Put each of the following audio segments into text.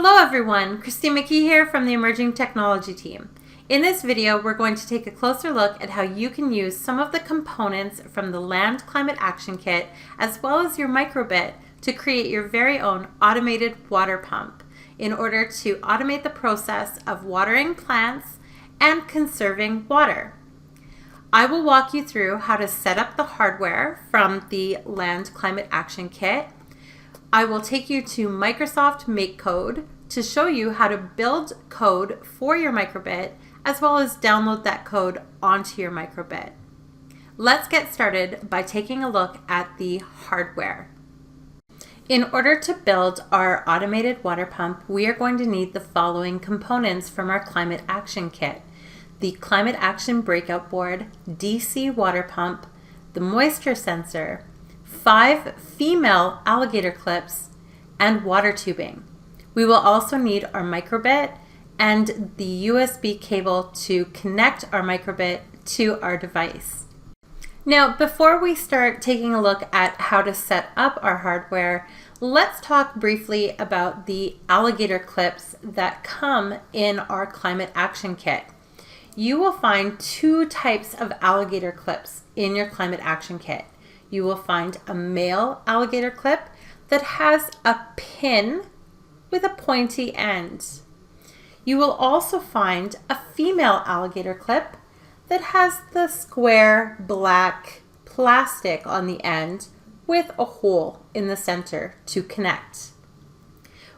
Hello everyone, Christine McKee here from the Emerging Technology team. In this video, we're going to take a closer look at how you can use some of the components from the Land Climate Action Kit as well as your Microbit to create your very own automated water pump in order to automate the process of watering plants and conserving water. I will walk you through how to set up the hardware from the Land Climate Action Kit. I will take you to Microsoft MakeCode to show you how to build code for your Microbit as well as download that code onto your Microbit. Let's get started by taking a look at the hardware. In order to build our automated water pump, we are going to need the following components from our Climate Action Kit: the Climate Action Breakout Board, DC water pump, the moisture sensor, 5 female alligator clips, and water tubing. We will also need our Microbit and the USB cable to connect our Microbit to our device. Now, before we start taking a look at how to set up our hardware, let's talk briefly about the alligator clips that come in our Climate Action Kit. You will find 2 types of alligator clips in your Climate Action Kit. You will find a male alligator clip that has a pin with a pointy end. You will also find a female alligator clip that has the square black plastic on the end with a hole in the center to connect.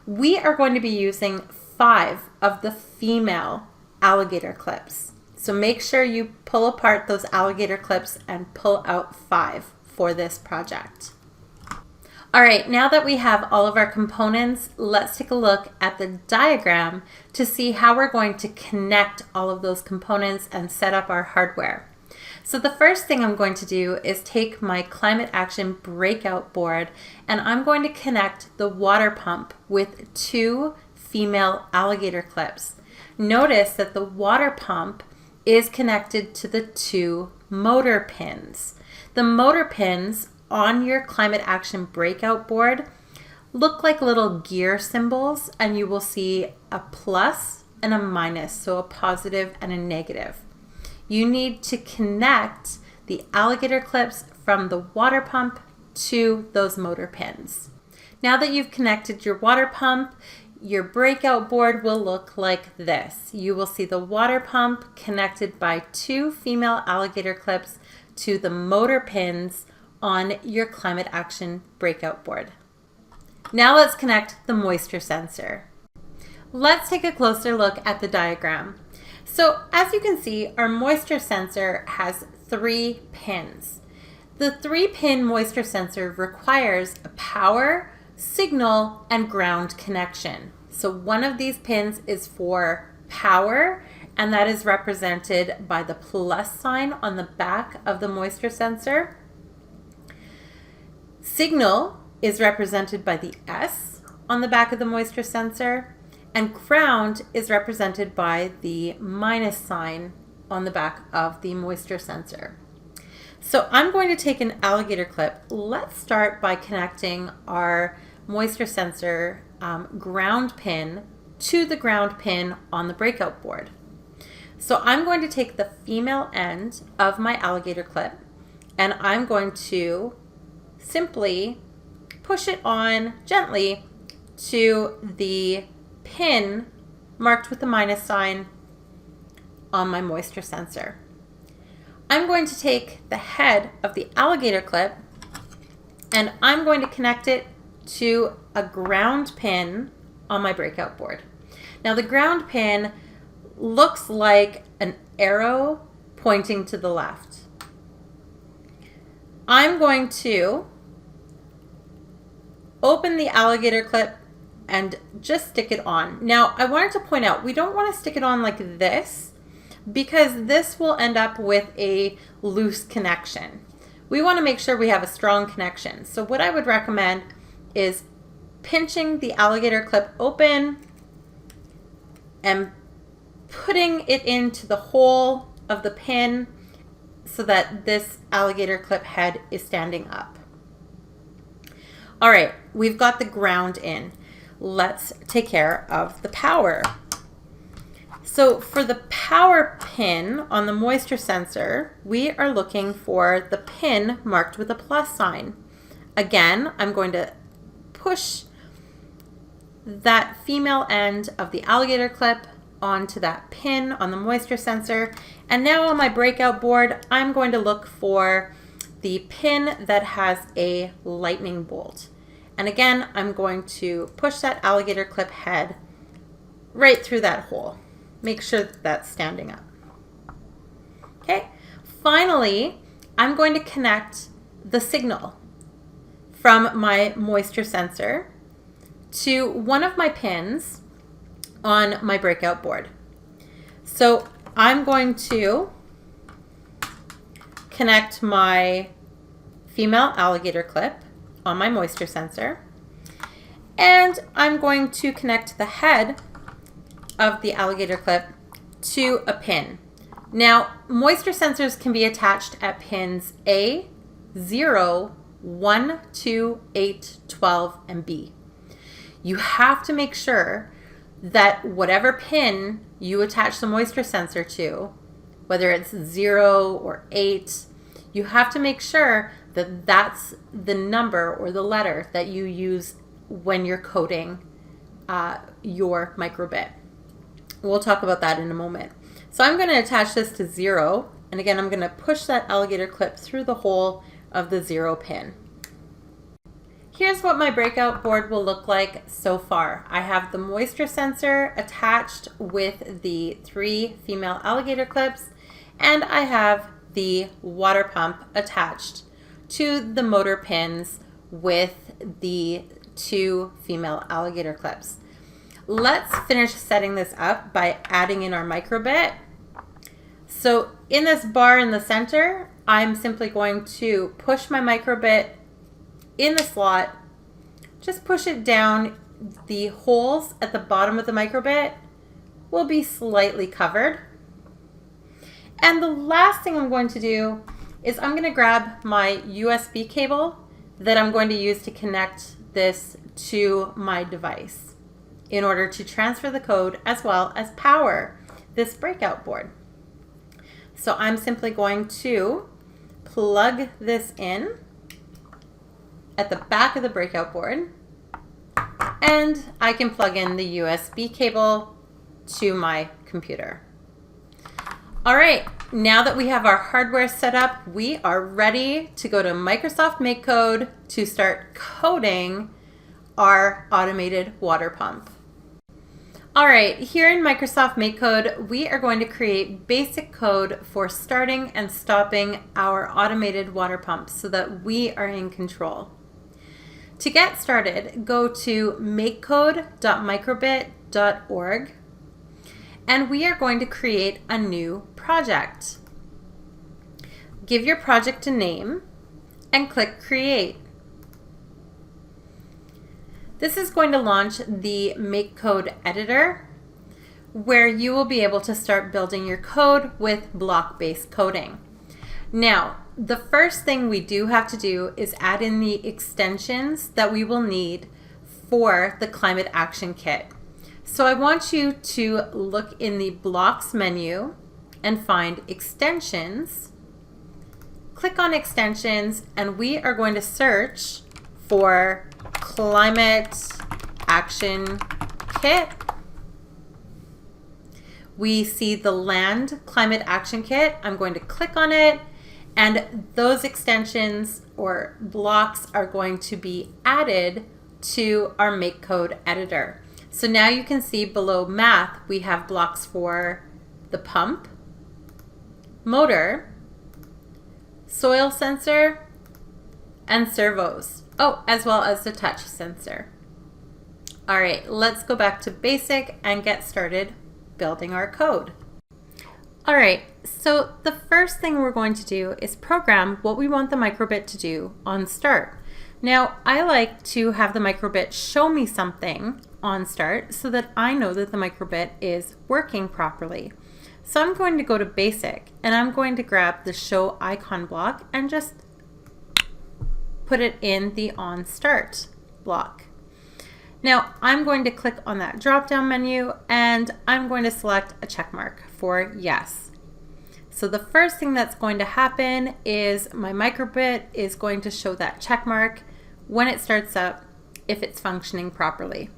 We are going to be using 5 of the female alligator clips. So make sure you pull apart those alligator clips and pull out 5 for this project. All right, now that we have all of our components, let's take a look at the diagram to see how we're going to connect all of those components and set up our hardware. So the first thing I'm going to do is take my Climate Action Breakout Board and I'm going to connect the water pump with 2 female alligator clips. Notice that the water pump is connected to the 2 motor pins. The motor pins on your Climate Action Breakout Board look like little gear symbols, and you will see a plus and a minus, so a positive and a negative. You need to connect the alligator clips from the water pump to those motor pins. Now that you've connected your water pump, your breakout board will look like this. You will see the water pump connected by 2 female alligator clips to the motor pins on your Climate Action Breakout Board. Now let's connect the moisture sensor. Let's take a closer look at the diagram. So as you can see, our moisture sensor has 3 pins. The 3-pin moisture sensor requires a power, signal, and ground connection. So one of these pins is for power, and that is represented by the plus sign on the back of the moisture sensor. Signal is represented by the S on the back of the moisture sensor, and ground is represented by the minus sign on the back of the moisture sensor. So I'm going to take an alligator clip. Let's start by connecting our moisture sensor ground pin to the ground pin on the breakout board. So I'm going to take the female end of my alligator clip and I'm going to simply push it on gently to the pin marked with the minus sign on my moisture sensor. I'm going to take the head of the alligator clip and I'm going to connect it to a ground pin on my breakout board. Now the ground pin looks like an arrow pointing to the left. I'm going to open the alligator clip and just stick it on. Now I wanted to point out, we don't want to stick it on like this because this will end up with a loose connection. We want to make sure we have a strong connection. So what I would recommend is pinching the alligator clip open and putting it into the hole of the pin so that this alligator clip head is standing up. All right, we've got the ground in. let's take care of the power. So for the power pin on the moisture sensor, we are looking for the pin marked with a plus sign. Again, I'm going to push that female end of the alligator clip onto that pin on the moisture sensor. And now on my breakout board, I'm going to look for the pin that has a lightning bolt. And again, I'm going to push that alligator clip head right through that hole. Make sure that that's standing up. Okay, finally, I'm going to connect the signal from my moisture sensor to one of my pins on my breakout board. So I'm going to connect my female alligator clip on my moisture sensor, and I'm going to connect the head of the alligator clip to a pin. Now, moisture sensors can be attached at pins A, 0, 1, 2, 8, 12, and B. You have to make sure that whatever pin you attach the moisture sensor to, whether it's 0 or 8, you have to make sure that that's the number or the letter that you use when you're coding your microbit. We'll talk about that in a moment. So I'm going to attach this to 0, and again, I'm going to push that alligator clip through the hole of the 0 pin. Here's what my breakout board will look like so far. I have the moisture sensor attached with the 3 female alligator clips, and I have the water pump attached to the motor pins with the 2 female alligator clips. Let's finish setting this up by adding in our microbit. So in this bar in the center, I'm simply going to push my microbit in the slot, just push it down. The holes at the bottom of the microbit will be slightly covered. And the last thing I'm going to do is I'm going to grab my USB cable that I'm going to use to connect this to my device in order to transfer the code as well as power this breakout board. So I'm simply going to plug this in at the back of the breakout board, and I can plug in the USB cable to my computer. All right, now that we have our hardware set up, we are ready to go to Microsoft MakeCode to start coding our automated water pump. All right, here in Microsoft MakeCode, we are going to create basic code for starting and stopping our automated water pump so that we are in control. To get started, go to makecode.microbit.org, and we are going to create a new project. Give your project a name and click Create. This is going to launch the MakeCode editor, where you will be able to start building your code with block-based coding. Now, the first thing we do have to do is add in the extensions that we will need for the Climate Action Kit. So I want you to look in the Blocks menu and find Extensions. Click on Extensions, and we are going to search for Climate Action Kit. We see the Land Climate Action Kit. I'm going to click on it, and those extensions or blocks are going to be added to our MakeCode editor. So now you can see below Math, we have blocks for the pump, motor, soil sensor, and servos. Oh, as well as the touch sensor. All right, let's go back to basic and get started building our code. All right, so the first thing we're going to do is program what we want the microbit to do on start. Now, I like to have the microbit show me something on start so that I know that the microbit is working properly. So I'm going to go to basic, and I'm going to grab the show icon block and just put it in the on start block. Now I'm going to click on that drop-down menu and I'm going to select a check mark for yes. So the first thing that's going to happen is my Microbit is going to show that check mark when it starts up if it's functioning properly.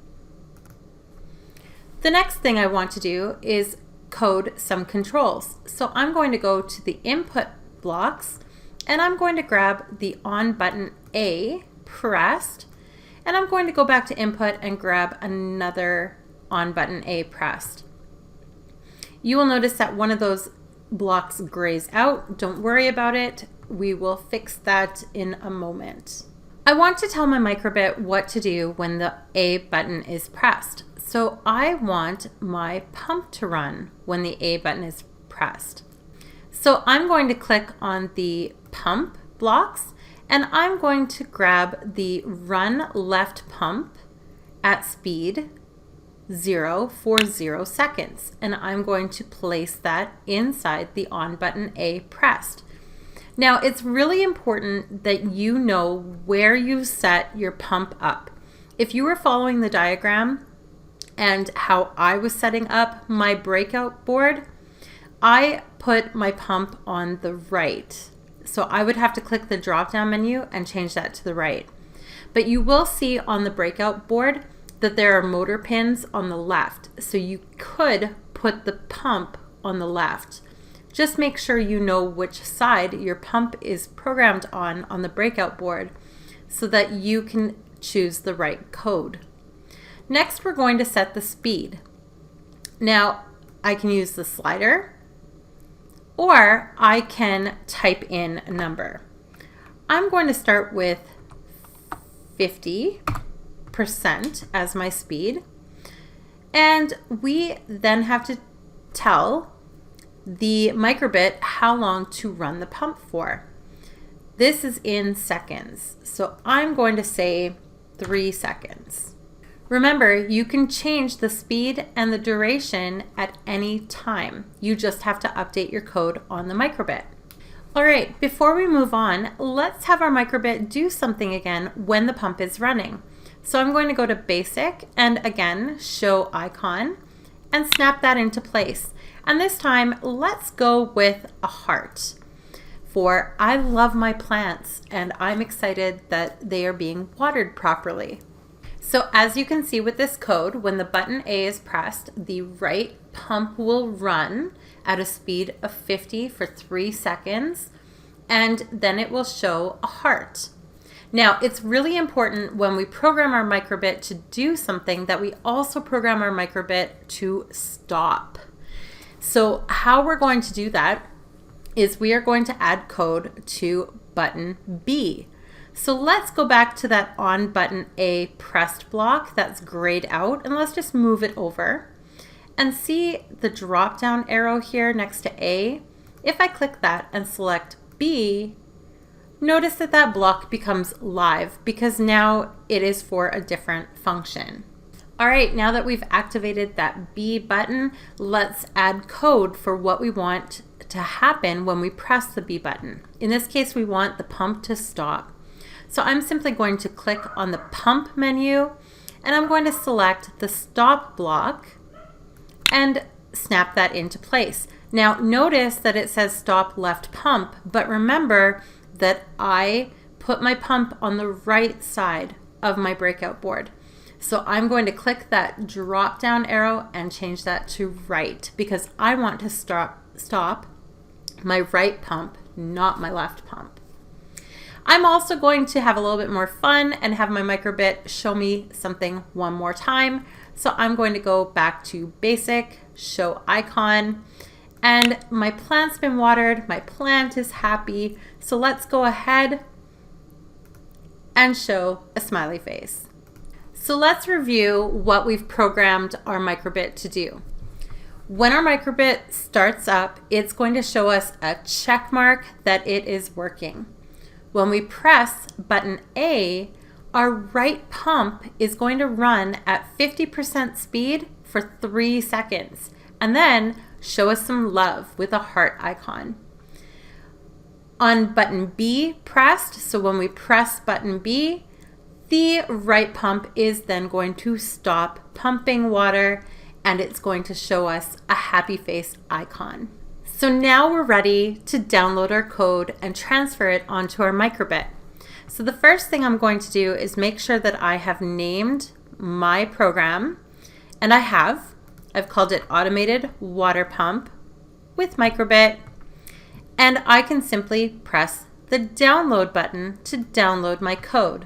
The next thing I want to do is code some controls. So I'm going to go to the input blocks and I'm going to grab the on button A pressed, and I'm going to go back to input and grab another on button A pressed. You will notice that one of those blocks grays out. Don't worry about it. We will fix that in a moment. I want to tell my Microbit what to do when the A button is pressed. So I want my pump to run when the A button is pressed. So I'm going to click on the pump blocks and I'm going to grab the run left pump at speed 0 for 0 seconds, and I'm going to place that inside the on button A pressed. Now it's really important that you know where you set your pump up. If you were following the diagram and how I was setting up my breakout board, I put my pump on the right. So I would have to click the drop down menu and change that to the right. But you will see on the breakout board that there are motor pins on the left. So you could put the pump on the left. Just make sure you know which side your pump is programmed on the breakout board so that you can choose the right code. Next, we're going to set the speed. Now, I can use the slider or I can type in a number. I'm going to start with 50% as my speed, and we then have to tell the Microbit how long to run the pump for. This is in seconds, so I'm going to say 3 seconds. Remember, you can change the speed and the duration at any time. You just have to update your code on the Microbit. All right, before we move on, let's have our Microbit do something again when the pump is running. So I'm going to go to Basic and again, Show Icon, and snap that into place. And this time, let's go with a heart for I love my plants and I'm excited that they are being watered properly. So as you can see with this code, when the button A is pressed, the right pump will run at a speed of 50 for 3 seconds, and then it will show a heart. Now, it's really important when we program our Microbit to do something that we also program our Microbit to stop. So how we're going to do that is we are going to add code to button B. So let's go back to that on button A pressed block that's grayed out, and let's just move it over and see the drop down arrow here next to A. If I click that and select B, notice that that block becomes live because now it is for a different function. All right, now that we've activated that B button, let's add code for what we want to happen when we press the B button. In this case, we want the pump to stop. So I'm simply going to click on the pump menu and I'm going to select the stop block and snap that into place. Now notice that it says stop left pump, but remember that I put my pump on the right side of my breakout board. So I'm going to click that drop down arrow and change that to right because I want to stop my right pump, not my left pump. I'm also going to have a little bit more fun and have my Microbit show me something one more time. So I'm going to go back to Basic, Show Icon, and my plant's been watered. My plant is happy. So let's go ahead and show a smiley face. So let's review what we've programmed our Microbit to do. When our Microbit starts up, it's going to show us a check mark that it is working. When we press button A, our right pump is going to run at 50% speed for 3 seconds and then show us some love with a heart icon. On button B pressed, so when we press button B, The right pump is then going to stop pumping water, and it's going to show us a happy face icon. So now we're ready to download our code and transfer it onto our Microbit. So the first thing I'm going to do is make sure that I have named my program, and I've called it Automated Water Pump with Microbit, and I can simply press the download button to download my code.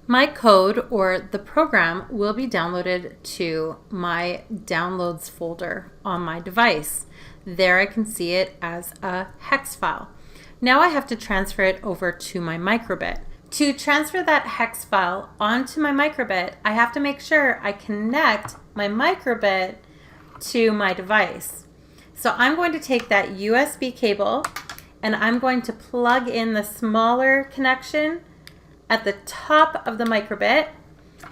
My code, or the program, will be downloaded to my downloads folder on my device. There I can see it as a hex file. Now I have to transfer it over to my Microbit. To transfer that hex file onto my Microbit, I have to make sure I connect my Microbit to my device. So I'm going to take that USB cable and I'm going to plug in the smaller connection at the top of the Microbit,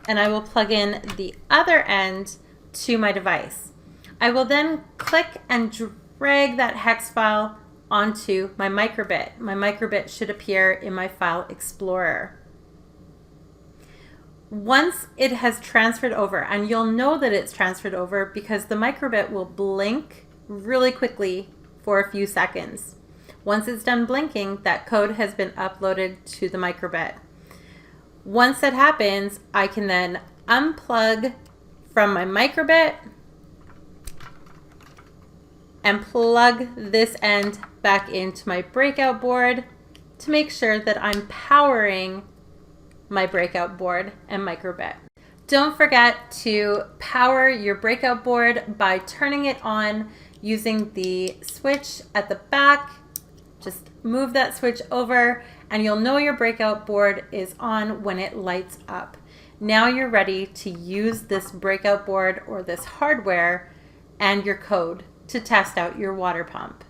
and I will plug in the other end to my device. I will then click and drag that hex file onto my Microbit. My Microbit should appear in my File Explorer. Once it has transferred over, and you'll know that it's transferred over because the Microbit will blink really quickly for a few seconds. Once it's done blinking, that code has been uploaded to the Microbit. Once that happens, I can then unplug from my Microbit and plug this end back into my breakout board to make sure that I'm powering my breakout board and Microbit. Don't forget to power your breakout board by turning it on using the switch at the back. Just move that switch over and you'll know your breakout board is on when it lights up. Now you're ready to use this breakout board or this hardware and your code to test out your water pump.